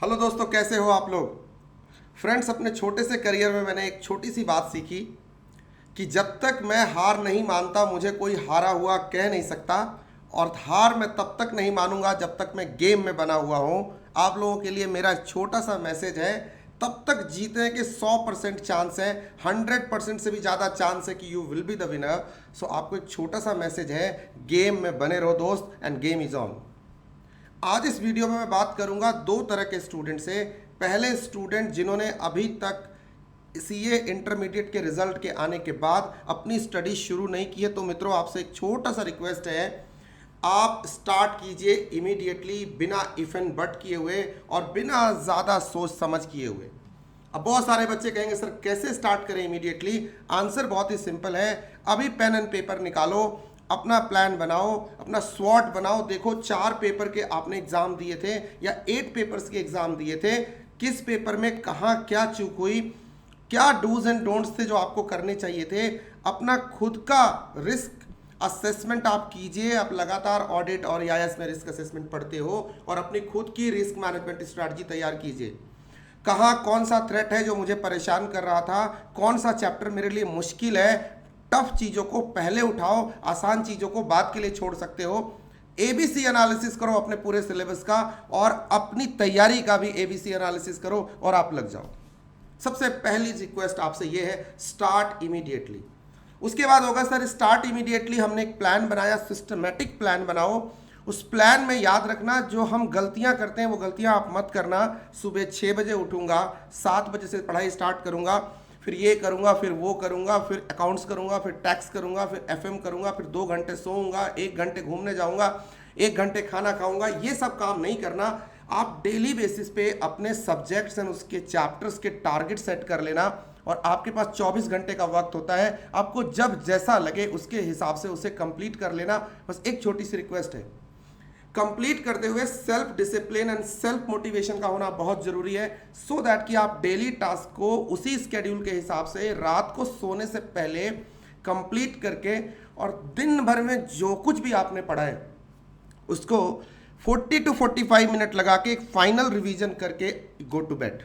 Hello दोस्तों, कैसे हो आप लोग। फ्रेंड्स, अपने छोटे से करियर में मैंने एक छोटी सी बात सीखी कि जब तक मैं हार नहीं मानता मुझे कोई हारा हुआ कह नहीं सकता। और हार मैं तब तक नहीं मानूंगा जब तक मैं गेम में बना हुआ हूँ। आप लोगों के लिए मेरा छोटा सा मैसेज है, तब तक जीतने के 100% चांस है, 100% से भी ज़्यादा चांस है कि you will be the winner. So आपको एक छोटा सा मैसेज है, गेम में बने रहो दोस्त, एंड गेम इज़ ऑन। आज इस वीडियो में मैं बात करूंगा दो तरह के स्टूडेंट से। पहले स्टूडेंट जिन्होंने अभी तक सीए इंटरमीडिएट के रिजल्ट के आने के बाद अपनी स्टडी शुरू नहीं की है, तो मित्रों आपसे एक छोटा सा रिक्वेस्ट है, आप स्टार्ट कीजिए इमीडिएटली, बिना इफ एंड बट किए हुए और बिना ज़्यादा सोच समझ किए हुए। अब बहुत सारे बच्चे कहेंगे सर कैसे स्टार्ट करें इमीडिएटली। आंसर बहुत ही सिंपल है, अभी पेन एंड पेपर निकालो, अपना प्लान बनाओ, अपना स्वॉट बनाओ। देखो 4 पेपर के आपने एग्जाम दिए थे या 8 पेपर्स के एग्जाम दिए थे, किस पेपर में कहाँ क्या चूक हुई, क्या डूज एंड डोंट्स थे जो आपको करने चाहिए थे। अपना खुद का रिस्क असेसमेंट आप कीजिए। आप लगातार ऑडिट और आईएएस में रिस्क असेसमेंट पढ़ते हो, और अपनी खुद की रिस्क मैनेजमेंट स्ट्रैटेजी तैयार कीजिए। कहाँ कौन सा थ्रेट है जो मुझे परेशान कर रहा था, कौन सा चैप्टर मेरे लिए मुश्किल है। टफ चीज़ों को पहले उठाओ, आसान चीज़ों को बाद के लिए छोड़ सकते हो। एबीसी एनालिसिस करो अपने पूरे सिलेबस का, और अपनी तैयारी का भी एबीसी एनालिसिस करो और आप लग जाओ। सबसे पहली रिक्वेस्ट आपसे ये है, स्टार्ट इमीडिएटली। उसके बाद होगा सर स्टार्ट इमीडिएटली, हमने एक प्लान बनाया, सिस्टमेटिक प्लान बनाओ। उस प्लान में याद रखना जो हम गलतियां करते हैं वो गलतियां आप मत करना। सुबह 6 बजे उठूंगा, 7 बजे से पढ़ाई स्टार्ट करूंगा, फिर ये करूंगा, फिर वो करूंगा, फिर अकाउंट्स करूंगा, फिर टैक्स करूंगा, फिर एफएम करूंगा, फिर 2 घंटे सोऊंगा, 1 घंटे घूमने जाऊंगा, 1 घंटे खाना खाऊंगा। ये सब काम नहीं करना। आप डेली बेसिस पे अपने सब्जेक्ट्स एंड उसके चैप्टर्स के टारगेट सेट कर लेना, और आपके पास 24 घंटे का वक्त होता है। आपको जब जैसा लगे उसके हिसाब से उसे कंप्लीट कर लेना। बस एक छोटी सी रिक्वेस्ट है, कंप्लीट करते हुए self discipline and self motivation का होना बहुत जरूरी है, सो दैट कि आप डेली टास्क को उसी स्केड्यूल के हिसाब से रात को सोने से पहले कंप्लीट करके, और दिन भर में जो कुछ भी आपने पढ़ा है उसको 40 to 45 मिनट लगा के एक फाइनल रिवीजन करके गो टू बेड।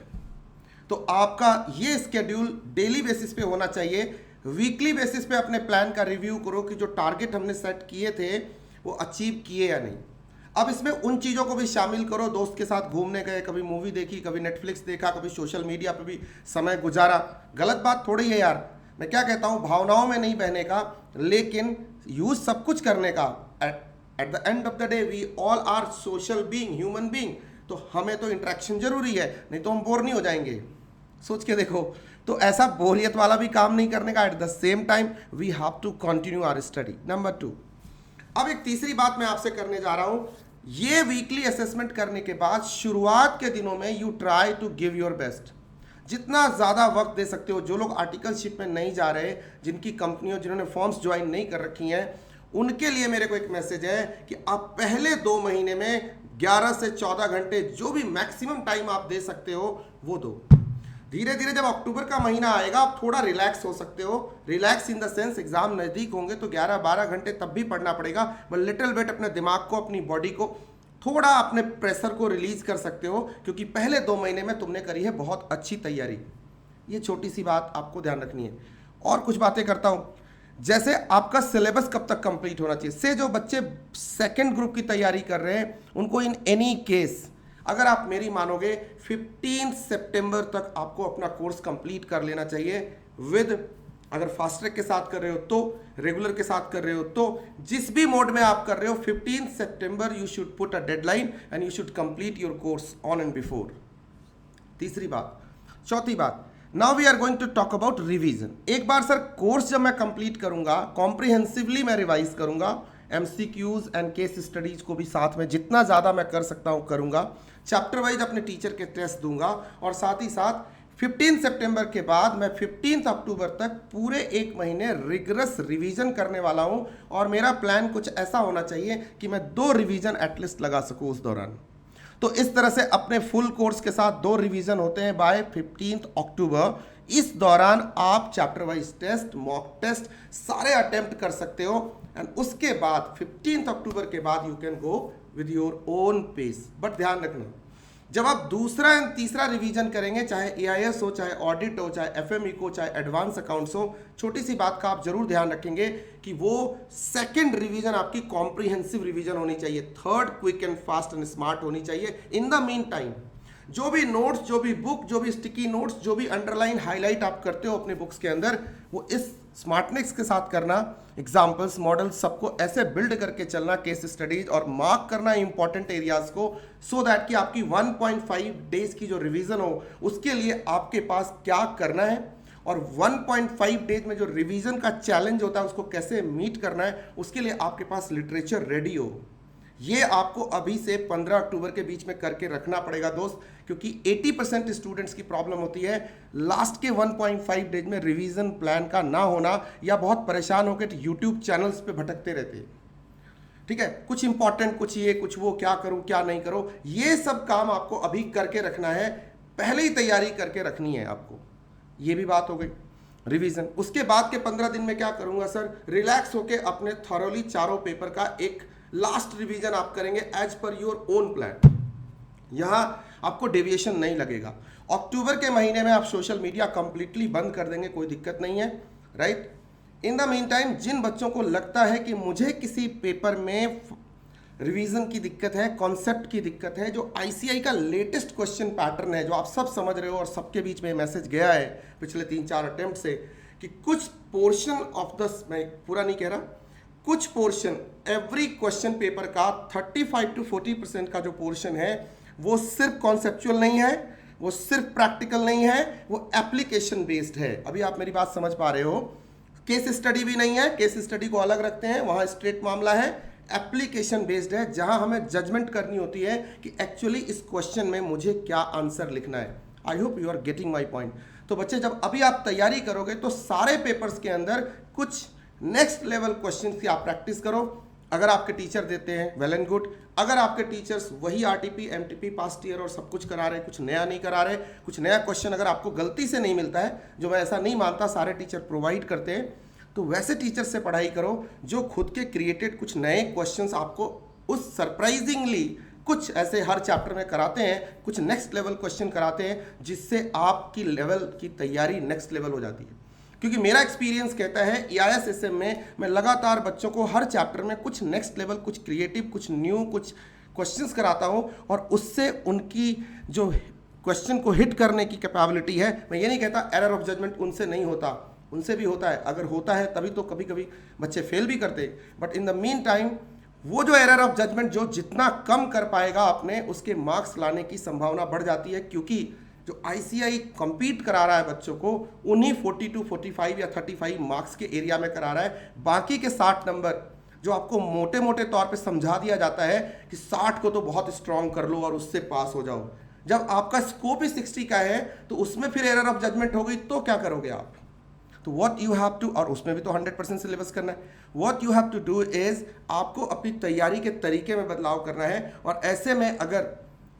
तो आपका ये स्केड्यूल डेली बेसिस पे होना चाहिए। वीकली बेसिस पे अपने प्लान का रिव्यू करो कि जो टारगेट हमने सेट किए थे वो अचीव किए या नहीं। अब इसमें उन चीज़ों को भी शामिल करो, दोस्त के साथ घूमने गए, कभी मूवी देखी, कभी नेटफ्लिक्स देखा, कभी सोशल मीडिया पे भी समय गुजारा। गलत बात थोड़ी है यार, मैं क्या कहता हूँ, भावनाओं में नहीं बहने का, लेकिन यूज सब कुछ करने का। At the end of the day we all are social being, human being, तो हमें तो इंटरेक्शन जरूरी है, नहीं तो हम बोर नहीं हो जाएंगे। सोच के देखो, तो ऐसा बोरियत वाला भी काम नहीं करने का। At the same time we have to continue our study. Number 2, अब एक तीसरी बात मैं आपसे करने जा रहा हूं। ये वीकली असेसमेंट करने के बाद शुरुआत के दिनों में you try to give your best, जितना ज़्यादा वक्त दे सकते हो। जो लोग आर्टिकलशिप में नहीं जा रहे, जिनकी कंपनियों, जिन्होंने फॉर्म्स ज्वाइन नहीं कर रखी हैं, उनके लिए मेरे को एक मैसेज है कि आप पहले 2 महीने में 11 से 14 घंटे जो भी मैक्सिमम टाइम आप दे सकते हो वो दो। धीरे धीरे जब अक्टूबर का महीना आएगा आप थोड़ा रिलैक्स हो सकते हो। Relax in the sense exam नज़दीक होंगे तो 11-12 घंटे तब भी पढ़ना पड़ेगा, बट लिटिल बिट अपने दिमाग को, अपनी बॉडी को थोड़ा, अपने प्रेशर को रिलीज कर सकते हो, क्योंकि पहले 2 महीने में तुमने करी है बहुत अच्छी तैयारी। ये छोटी सी बात आपको ध्यान रखनी है। और कुछ बातें करता हूँ, जैसे आपका सिलेबस कब तक कंप्लीट होना चाहिए। से जो बच्चे सेकेंड ग्रुप की तैयारी कर रहे हैं उनको इन एनी केस, अगर आप मेरी मानोगे, 15 सितंबर तक आपको अपना कोर्स कंप्लीट कर लेना चाहिए विद, अगर फास्ट ट्रैक के साथ कर रहे हो तो, रेगुलर के साथ कर रहे हो तो, जिस भी मोड में आप कर रहे हो, 15 सितंबर you should put a deadline and you should complete your course on and before. तीसरी बात। चौथी बात, now we are going to talk about revision. एक बार सर कोर्स जब मैं कंप्लीट करूंगा, कॉम्प्रिहेंसिवली मैं रिवाइज करूंगा, एमसीक्यूज एंड केस स्टडीज को भी साथ में जितना ज़्यादा मैं कर सकता हूं करूंगा, चैप्टर वाइज अपने टीचर के टेस्ट दूंगा, और साथ ही साथ 15 सितंबर के बाद मैं 15 अक्टूबर तक पूरे 1 महीने रिगरस रिवीजन करने वाला हूं। और मेरा प्लान कुछ ऐसा होना चाहिए कि मैं 2 रिवीजन एटलीस्ट लगा सकूं उस दौरान। तो इस तरह से अपने फुल कोर्स के साथ 2 रिवीजन होते हैं बाय 15 अक्टूबर। इस दौरान आप chapter wise test, mock test सारे अटेम्प्ट कर सकते हो, एंड उसके बाद 15 अक्टूबर के बाद you can go with your own pace. But ध्यान रखना, जब आप दूसरा एंड तीसरा रिवीजन करेंगे, चाहे एआईएस हो, चाहे ऑडिट हो, चाहे एफएमई हो, चाहे एडवांस अकाउंट्स हो, छोटी सी बात का आप जरूर ध्यान रखेंगे कि वो सेकंड रिवीजन आपकी कॉम्प्रिहेंसिव रिवीजन होनी चाहिए, third quick and fast and smart होनी चाहिए। इन द मीन टाइम जो भी नोट्स, जो भी बुक, जो भी स्टिकी नोट्स, जो भी अंडरलाइन हाईलाइट आप करते हो अपने बुक्स के अंदर, वो इस स्मार्टनेस के साथ करना। एग्जाम्पल्स, मॉडल्स सबको ऐसे बिल्ड करके चलना, केस स्टडीज, और मार्क करना इंपॉर्टेंट एरियाज को, सो दैट कि आपकी 1.5 डेज की जो रिवीजन हो उसके लिए आपके पास क्या करना है, और 1.5 डेज में जो रिवीजन का चैलेंज होता है उसको कैसे मीट करना है, उसके लिए आपके पास लिटरेचर रेडी हो। ये आपको अभी से 15 अक्टूबर के बीच में करके रखना पड़ेगा दोस्त, क्योंकि 80% स्टूडेंट्स की प्रॉब्लम होती है लास्ट के 1.5 डेज में रिवीजन प्लान का ना होना, या बहुत परेशान होकर यूट्यूब चैनल्स पे भटकते रहते हैं। ठीक है, कुछ इंपॉर्टेंट, कुछ ये, कुछ वो, क्या करूं क्या नहीं करो, ये सब काम आपको अभी करके रखना है, पहले ही तैयारी करके रखनी है आपको। ये भी बात हो गई रिवीजन। उसके बाद के 15 दिन में क्या करूंगा सर, रिलैक्स होके अपने थॉरोली चारों पेपर का एक लास्ट रिवीजन आप करेंगे as per your own plan. यहां आपको डेविएशन नहीं लगेगा। अक्टूबर के महीने में आप सोशल मीडिया कंप्लीटली बंद कर देंगे, कोई दिक्कत नहीं है, right. In the mean time जिन बच्चों को लगता है कि मुझे किसी पेपर में रिवीजन की दिक्कत है, कॉन्सेप्ट की दिक्कत है, जो आईसीआई का लेटेस्ट क्वेश्चन पैटर्न है, जो आप सब समझ रहे हो और सबके बीच में मैसेज गया है पिछले 3-4 अटेम्प्ट से, कि कुछ पोर्शन ऑफ द, मैं पूरा नहीं कह रहा, कुछ पोर्शन एवरी क्वेश्चन पेपर का 35 to 40% का जो पोर्शन है वो सिर्फ कॉन्सेप्चुअल नहीं है, वो सिर्फ प्रैक्टिकल नहीं है, वो एप्लीकेशन बेस्ड है। अभी आप मेरी बात समझ पा रहे हो। केस स्टडी भी नहीं है, केस स्टडी को अलग रखते हैं, वहां स्ट्रेट मामला है। एप्लीकेशन बेस्ड है, जहां हमें जजमेंट करनी होती है कि एक्चुअली इस क्वेश्चन में मुझे क्या आंसर लिखना है। I hope you are getting my point. तो बच्चे, जब अभी आप तैयारी करोगे तो सारे पेपर्स के अंदर कुछ नेक्स्ट लेवल क्वेश्चन की आप प्रैक्टिस करो। अगर आपके टीचर देते हैं, वेल एंड गुड। अगर आपके टीचर्स वही आरटीपी, एमटीपी, पास्ट ईयर और सब कुछ करा रहे हैं, कुछ नया नहीं करा रहे, कुछ नया क्वेश्चन अगर आपको गलती से नहीं मिलता है, जो मैं ऐसा नहीं मानता, सारे टीचर प्रोवाइड करते हैं, तो वैसे टीचर से पढ़ाई करो जो खुद के क्रिएटेड कुछ नए क्वेश्चंस आपको उस सरप्राइजिंगली कुछ ऐसे हर चैप्टर में कराते हैं, कुछ नेक्स्ट लेवल क्वेश्चन कराते हैं, जिससे आपकी लेवल की तैयारी नेक्स्ट लेवल हो जाती है। क्योंकि मेरा एक्सपीरियंस कहता है EIS SM में मैं लगातार बच्चों को हर चैप्टर में कुछ नेक्स्ट लेवल, कुछ क्रिएटिव, कुछ न्यू, कुछ क्वेश्चंस कराता हूं, और उससे उनकी जो क्वेश्चन को हिट करने की कैपेबिलिटी है, मैं ये नहीं कहता एरर ऑफ जजमेंट उनसे नहीं होता, उनसे भी होता है। अगर होता है तभी तो कभी कभी बच्चे फेल भी करते, but in the mean time वो जो एरर ऑफ जजमेंट जो जितना कम कर पाएगा अपने, उसके मार्क्स लाने की संभावना बढ़ जाती है। क्योंकि जो आईसीआई compete करा रहा है बच्चों को, उन्हीं 42, 45 या 35 मार्क्स के एरिया में करा रहा है। बाकी के 60 नंबर जो आपको मोटे मोटे तौर पे समझा दिया जाता है कि 60 को तो बहुत स्ट्रांग कर लो और उससे पास हो जाओ, जब आपका स्कोप ही 60 का है तो उसमें फिर एरर ऑफ जजमेंट हो गई तो क्या करोगे आप। तो व्हाट यू हैव टू, और उसमें भी तो 100% सिलेबस करना है, what you have to do is आपको अपनी तैयारी के तरीके में बदलाव करना है। और ऐसे में अगर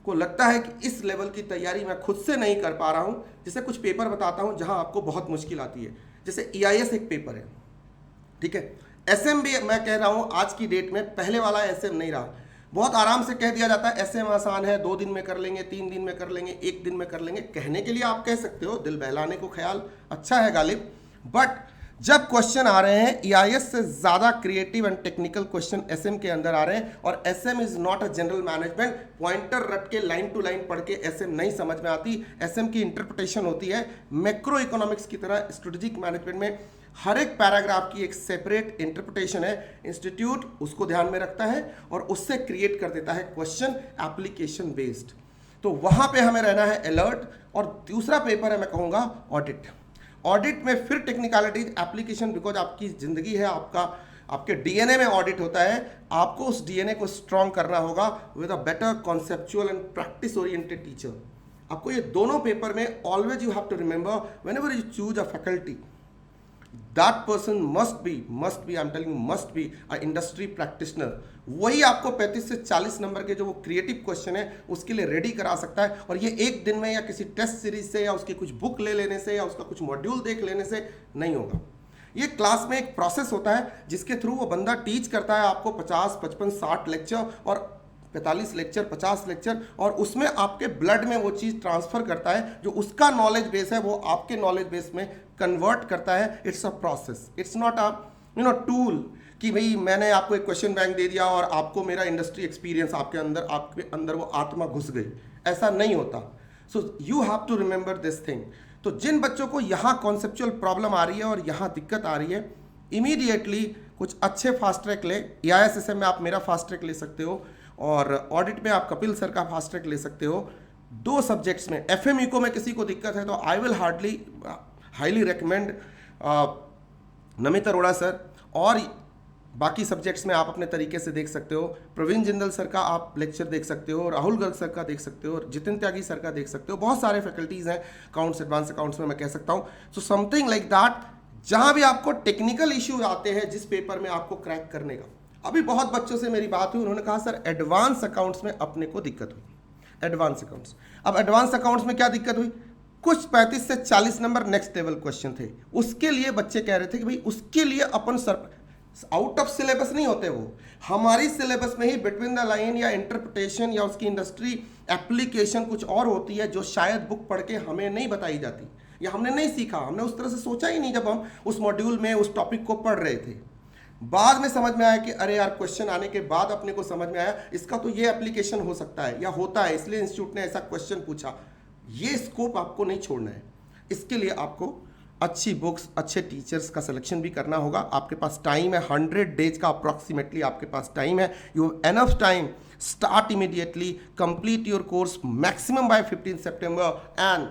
को लगता है कि इस लेवल की तैयारी मैं खुद से नहीं कर पा रहा हूं, जैसे कुछ पेपर बताता हूं जहां आपको बहुत मुश्किल आती है, जैसे EIS एक पेपर है, ठीक है। SM भी मैं कह रहा हूं आज की डेट में पहले वाला SM नहीं रहा। बहुत आराम से कह दिया जाता है SM आसान है, 2 दिन में कर लेंगे, 3 दिन में कर लेंगे, 1 दिन में कर लेंगे। कहने के लिए आप कह सकते हो, दिल बहलाने को ख्याल अच्छा है गालिब, बट जब क्वेश्चन आ रहे हैं EIS से ज़्यादा creative and technical question SM के अंदर आ रहे हैं, और SM is not a general management. Pointer रट के लाइन टू लाइन पढ़ के SM नहीं समझ में आती। SM की इंटरप्रिटेशन होती है मैक्रो इकोनॉमिक्स की तरह। स्ट्रेटेजिक मैनेजमेंट में हर एक पैराग्राफ की एक सेपरेट इंटरप्रिटेशन है। इंस्टीट्यूट उसको ध्यान में रखता है और उससे क्रिएट कर देता है क्वेश्चन एप्लीकेशन बेस्ड। तो वहाँ पे हमें रहना है अलर्ट। और दूसरा पेपर है, मैं कहूँगा ऑडिट। ऑडिट में फिर टेक्निकलिटीज, एप्लीकेशन, बिकॉज आपकी जिंदगी है, आपके DNA में ऑडिट होता है। आपको उस DNA को स्ट्रॉन्ग करना होगा with a better conceptual and practice oriented teacher. आपको ये दोनों पेपर में always you have to remember, whenever you choose a faculty, that person must be, I'm telling you, must be a industry practitioner। वही आपको 35 से 40 number के जो वो क्रिएटिव क्वेश्चन है उसके लिए रेडी करा सकता है। और ये एक दिन में या किसी टेस्ट सीरीज से या उसकी कुछ बुक ले लेने से या उसका कुछ मॉड्यूल देख लेने से नहीं होगा। ये क्लास में एक प्रोसेस होता है जिसके थ्रू वो बंदा टीच करता है आपको 50, 55, 60 लेक्चर, और 45 लेक्चर, 50 लेक्चर, और उसमें आपके ब्लड में वो चीज़ ट्रांसफर करता है, जो उसका नॉलेज बेस है वो आपके नॉलेज बेस में कन्वर्ट करता है। It's a process, it's not a tool कि भाई मैंने आपको एक क्वेश्चन बैंक दे दिया और आपको मेरा इंडस्ट्री एक्सपीरियंस आपके अंदर वो आत्मा घुस गई, ऐसा नहीं होता। So you have to remember this thing. तो जिन बच्चों को यहाँ कॉन्सेप्चुअल प्रॉब्लम आ रही है और यहाँ दिक्कत आ रही है, इमीडिएटली कुछ अच्छे फास्ट ट्रैक ले। AISSM में आप मेरा फास्ट ट्रैक ले सकते हो, और ऑडिट में आप कपिल सर का फास्ट ट्रैक ले सकते हो। 2 सब्जेक्ट्स में FM इको में किसी को दिक्कत है तो I will highly recommend Namit Arora sir, और बाकी सब्जेक्ट्स में आप अपने तरीके से देख सकते हो। प्रवीण जिंदल सर का आप लेक्चर देख सकते हो, राहुल गर्ग सर का देख सकते हो, जितिन त्यागी सर का देख सकते हो। बहुत सारे फैकल्टीज़ हैं अकाउंट्स, एडवांस अकाउंट्स में मैं कह सकता हूँ। सो समथिंग लाइक दैट, जहाँ भी आपको टेक्निकल इश्यूज आते हैं जिस पेपर में आपको क्रैक करने का। अभी बहुत बच्चों से मेरी बात हुई, उन्होंने कहा सर एडवांस अकाउंट्स में अपने को दिक्कत हुई। एडवांस अकाउंट्स, अब एडवांस अकाउंट्स में क्या दिक्कत हुई? कुछ 35 से 40 नंबर नेक्स्ट लेवल क्वेश्चन थे, उसके लिए बच्चे कह रहे थे कि भाई उसके लिए अपन आउट ऑफ सिलेबस नहीं होते, वो हमारी सिलेबस में ही बिटवीन द लाइन या इंटरप्रिटेशन या उसकी इंडस्ट्री एप्लीकेशन कुछ और होती है, जो शायद बुक पढ़ के हमें नहीं बताई जाती, या हमने नहीं सीखा, हमने उस तरह से सोचा ही नहीं जब हम उस मॉड्यूल में उस टॉपिक को पढ़ रहे थे। बाद में समझ में आया कि अरे यार, क्वेश्चन आने के बाद अपने को समझ में आया इसका तो ये एप्लीकेशन हो सकता है या होता है, इसलिए इंस्टीट्यूट ने ऐसा क्वेश्चन पूछा। ये स्कोप आपको नहीं छोड़ना है। इसके लिए आपको अच्छी बुक्स, अच्छे टीचर्स का सिलेक्शन भी करना होगा। आपके पास टाइम है, 100 डेज का अप्रॉक्सीमेटली आपके पास टाइम है। You have enough time, start immediately, complete your course maximum by 15 September and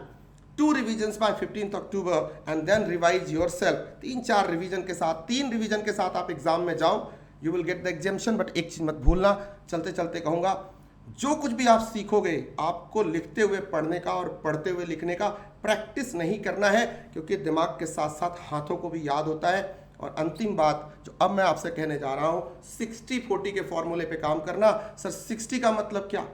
2 revisions by 15 October and then revise yourself. 3-4 revision के साथ, 3 रिवीजन के साथ आप एग्जाम में जाओ, you will get the admission. But एक चीज मत भूलना, चलते चलते कहूँगा, जो कुछ भी आप सीखोगे आपको लिखते हुए पढ़ने का और पढ़ते हुए लिखने का प्रैक्टिस नहीं करना है, क्योंकि दिमाग के साथ साथ हाथों को भी याद होता है। और अंतिम बात जो अब मैं आपसे कहने जा रहा हूं, 60-40 के फॉर्मूले पे काम करना। सर 60 का मतलब क्या?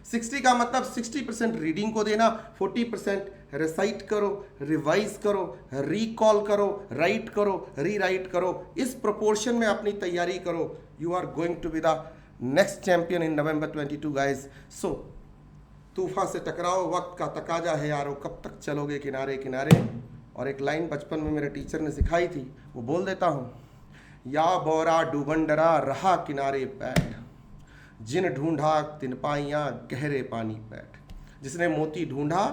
60 का मतलब 60% रीडिंग को देना, 40% रिसाइट करो, रिवाइज करो, रिकॉल करो, राइट करो, रीराइट करो। इस प्रोपोर्शन में अपनी तैयारी करो। You are going to be the next champion in November 22 guys. So तूफान से टकराओ, वक्त का तकाजा है यारो, कब तक चलोगे किनारे किनारे। और एक लाइन बचपन में मेरे टीचर ने सिखाई थी, वो बोल देता हूँ, या बोरा डूबंडरा रहा किनारे बैठ, जिन ढूंढा तिन पाइयाँ गहरे पानी बैठ। जिसने मोती ढूंढा,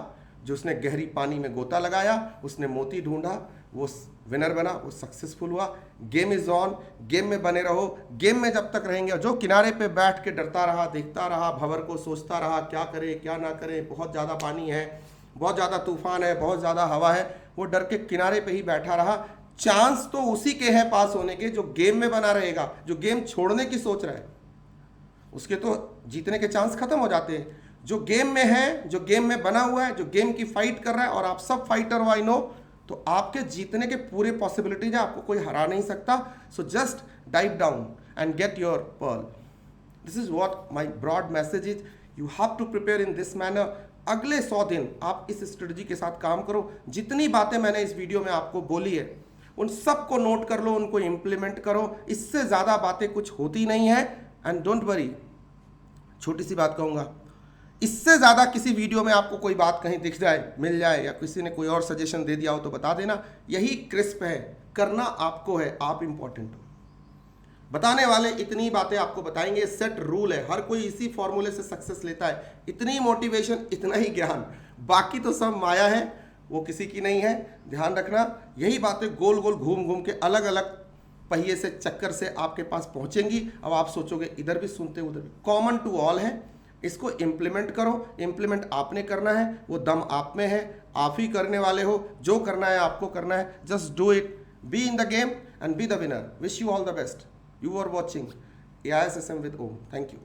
जो उसने गहरी पानी में गोता लगाया, उसने मोती ढूंढा, वो विनर बना, वो सक्सेसफुल हुआ। गेम इज ऑन, गेम में बने रहो। गेम में जब तक रहेंगे, जो किनारे पे बैठ के डरता रहा, देखता रहा, भंवर को सोचता रहा क्या करे क्या ना करे, बहुत ज़्यादा पानी है, बहुत ज़्यादा तूफान है, बहुत ज़्यादा हवा है, वो डर के किनारे पे ही बैठा रहा, चांस तो उसी के हैं पास होने के जो गेम में बना रहेगा। जो गेम छोड़ने की सोच रहा है उसके तो जीतने के चांस खत्म हो जाते हैं। जो गेम में है, जो गेम में बना हुआ है, जो गेम की फाइट कर रहा है, और आप सब फाइटर हो आई नो, तो आपके जीतने के पूरे पॉसिबिलिटीज है, आपको कोई हरा नहीं सकता। So just dive down and get your pearl. This is what my broad message is. You have to prepare in this manner. अगले 100 दिन आप इस स्ट्रेटजी के साथ काम करो। जितनी बातें मैंने इस वीडियो में आपको बोली है उन सबको नोट कर लो, उनको इम्प्लीमेंट करो। इससे ज़्यादा बातें कुछ होती नहीं है। एंड डोंट वरी, छोटी सी बात कहूँगा, इससे ज़्यादा किसी वीडियो में आपको कोई बात कहीं दिख जाए, मिल जाए, या किसी ने कोई और सजेशन दे दिया हो तो बता देना। यही क्रिस्प है, करना आपको है, आप इंपॉर्टेंट हो। बताने वाले इतनी बातें आपको बताएंगे, सेट रूल है, हर कोई इसी फॉर्मूले से सक्सेस लेता है। इतनी मोटिवेशन, इतना ही ज्ञान, बाकी तो सब माया है, वो किसी की नहीं है। ध्यान रखना, यही बातें गोल गोल घूम घूम के अलग अलग पहिए से, चक्कर से आपके पास पहुंचेंगी। अब आप सोचोगे इधर भी सुनते उधर भी, कॉमन टू ऑल है। इसको इम्प्लीमेंट करो। इम्प्लीमेंट आपने करना है, वो दम आप में है, आप ही करने वाले हो। जो करना है आपको करना है, just do it, be in the game and be the winner. Wish you all the best. You are watching AISSM with Om. Thank you.